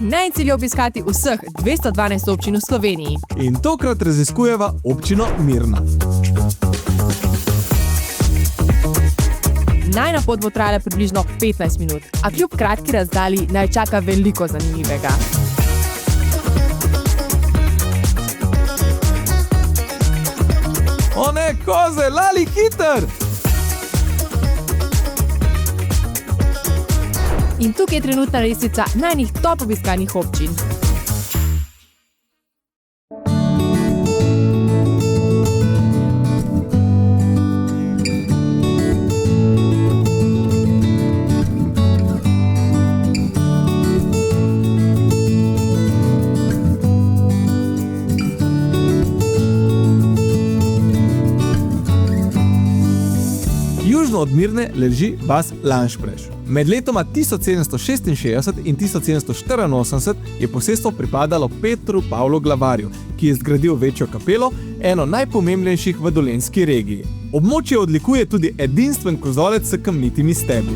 Naš cilj je obiskati vseh 212 občin v Sloveniji. In tokrat raziskujeva občino Mirna. Najna pot bo trajala približno 15 minut, a kljub kratki razdalji naj čaka veliko zanimivega. O ne, koze, lali hiter! In tukaj je trenutna lestvica najnih top obiskanih občin. Južno od Mirne leži vas Lanšpreš. Med letoma 1766 in 1784 je posestvo pripadalo Petru Pavlu Glavarju, ki je zgradil večjo kapelo, eno najpomembnejših v dolenjski regiji. Območje odlikuje tudi edinstven kozolec s kamnitimi stebli.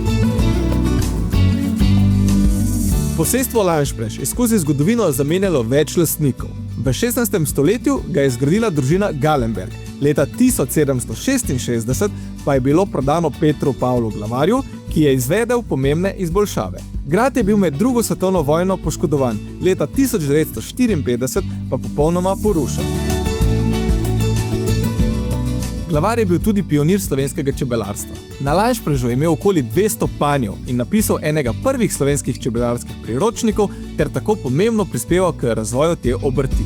Posestvo Lanšpreš je skozi zgodovino zamenjalo več lastnikov. V 16. stoletju ga je zgradila družina Gallenberg. Leta 1766 pa je bilo prodano Petru Pavlu Glavarju, ki je izvedel pomembne izboljšave. Grad je bil med drugo svetovno vojno poškodovan, leta 1954 pa popolnoma porušen. Glavar je bil tudi pionir slovenskega čebelarstva. Na Lanšprežu je imel okoli 200 panjev in napisal enega prvih slovenskih čebelarskih priročnikov ter tako pomembno prispeval k razvoju te obrti.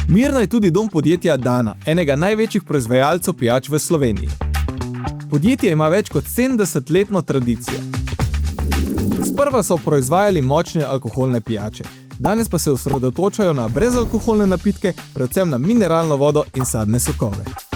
Mirna je tudi dom podjetja Dana, enega največjih proizvajalcev pijač v Sloveniji. Podjetje ima več kot 70-letno tradicijo. Sprva so proizvajali močne alkoholne pijače, danes pa se osredotočajo na brezalkoholne napitke, predvsem na mineralno vodo in sadne sokove.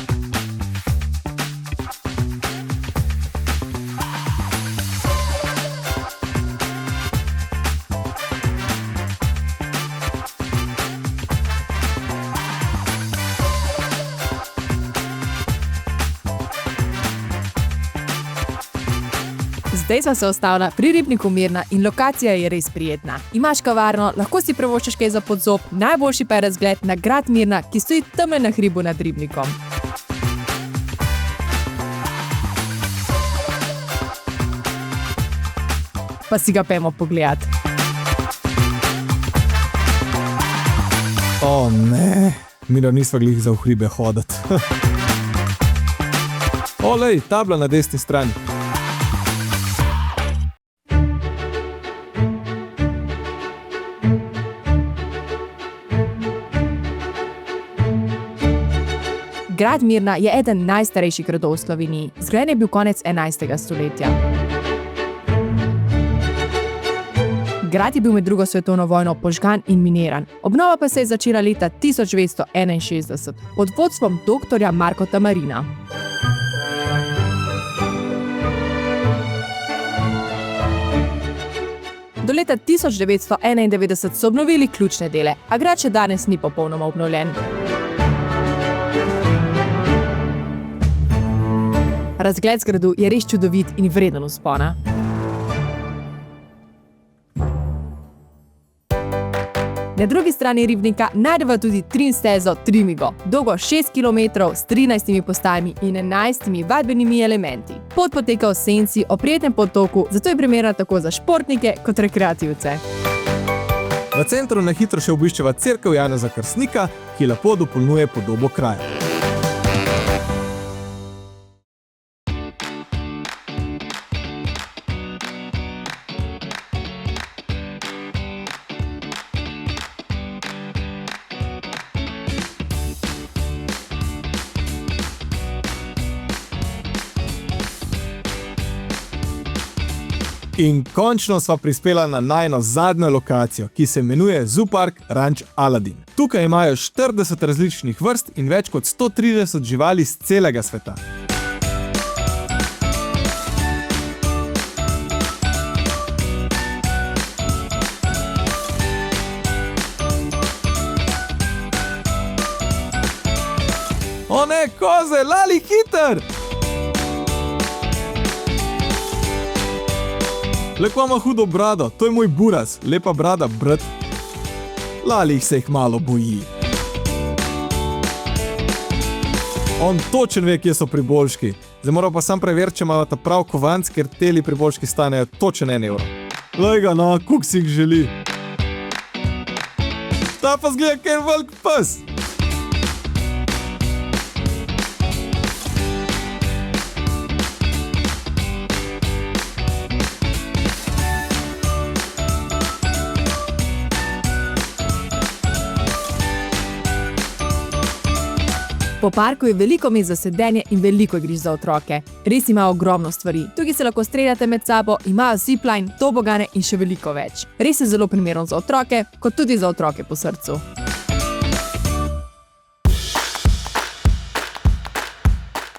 Zdaj sva se ustavila pri ribniku Mirna in lokacija je res prijetna. Imaš kavarno, lahko si privoščiš kaj za podzob, najboljši pa je razgled na grad Mirna, ki stoji tamle na hribu nad ribnikom. Pa si ga pojmo pogledat. O ne, Mira nisva glih za v hribe hoditi. Olej, tabla na desni strani. Grad Mirna je eden najstarejših gradov v Sloveniji. Zgrajen je bil konec 11. stoletja. Grad je bil med drugo svetovno vojno požgan in miniran. Obnova pa se je začela leta 1961 pod vodstvom dr. Marka Marina. Do leta 1991 so obnovili ključne dele, a grad še danes ni popolnoma obnovljen. Razgled z gradu je res čudovit in vreden vzpona. Na drugi strani ribnika najdeva tudi trim stezo Trimigo, dolgo 6 km s 13 postajami in 11 vadbenimi elementi. Pot poteka v senci o prijetnem potoku, zato je primerna tako za športnike kot rekreativce. V centru na hitro še obiščeva cerkev Janeza Krstnika, ki lepo dopolnjuje podobo kraja. In končno sva prispela na najino zadnjo lokacijo, ki se imenuje Zoo Park Ranch Aladin. Tukaj imajo 40 različnih vrst in več kot 130 živali z celega sveta. O ne, koze, Lali, hiter! Leko ima hudo brado, to je moj buraz, lepa brada, brat. Lali se jih malo boji. On točen ve, kje so priboljški. Zdaj moram pa sam preveriti, če ima ta prav kovanc, ker teli priboljški stanejo točen 1 evro. Lej ga, no, koliko si jih želi. Ta pa zgleda, kaj je velik pes. Po parku je veliko mest za sedenje in veliko igrišč za otroke. Res ima ogromno stvari. Tukaj se lahko streljate med sabo, imajo zipline, tobogane in še veliko več. Res je zelo primeren za otroke, kot tudi za otroke po srcu.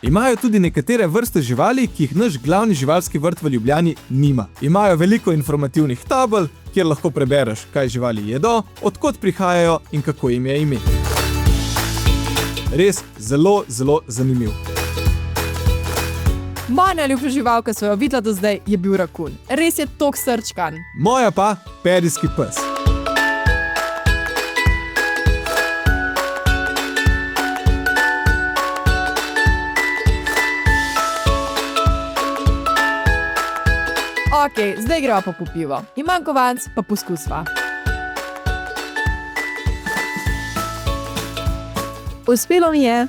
Imajo tudi nekatere vrste živali, ki jih naš glavni živalski vrt v Ljubljani nima. Imajo veliko informativnih tabel, kjer lahko prebereš, kaj živali jedo, odkot prihajajo in kako jim je ime. Res zelo, zelo zanimiv. Moja najljubša živalka, ki sva jo videla do zdaj, je bil rakun. Res je tok srčkan. Moja pa perijski pes. Ok, zdaj greva pa po pivo. Imam kovanc, pa poskusva. Uspelo mi je.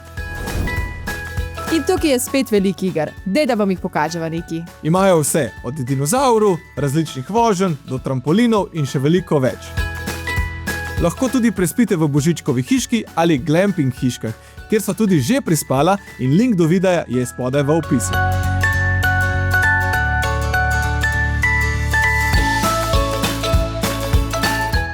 In tukaj je spet veliko iger. Daj, da vam jih pokaževa neki. Imajo vse, od dinozavrov, različnih voženj, do trampolinov in še veliko več. Lahko tudi prespite v Božičkovi hiški ali glamping hiškah, kjer so tudi že prispala in link do videa je spodaj v opisu.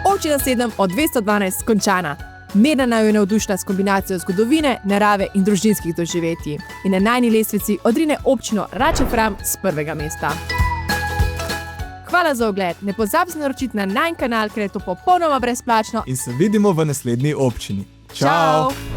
Občina 7 od 212 končana. Mirna naju je navdušila s kombinacijo zgodovine, narave in družinskih doživetij. In na najni lestvici odrine občino Rače-Fram s 1. mesta. Hvala za ogled, ne pozabi se naročiti na najin kanal, ker je to popolnoma brezplačno. In se vidimo v naslednji občini. Čau!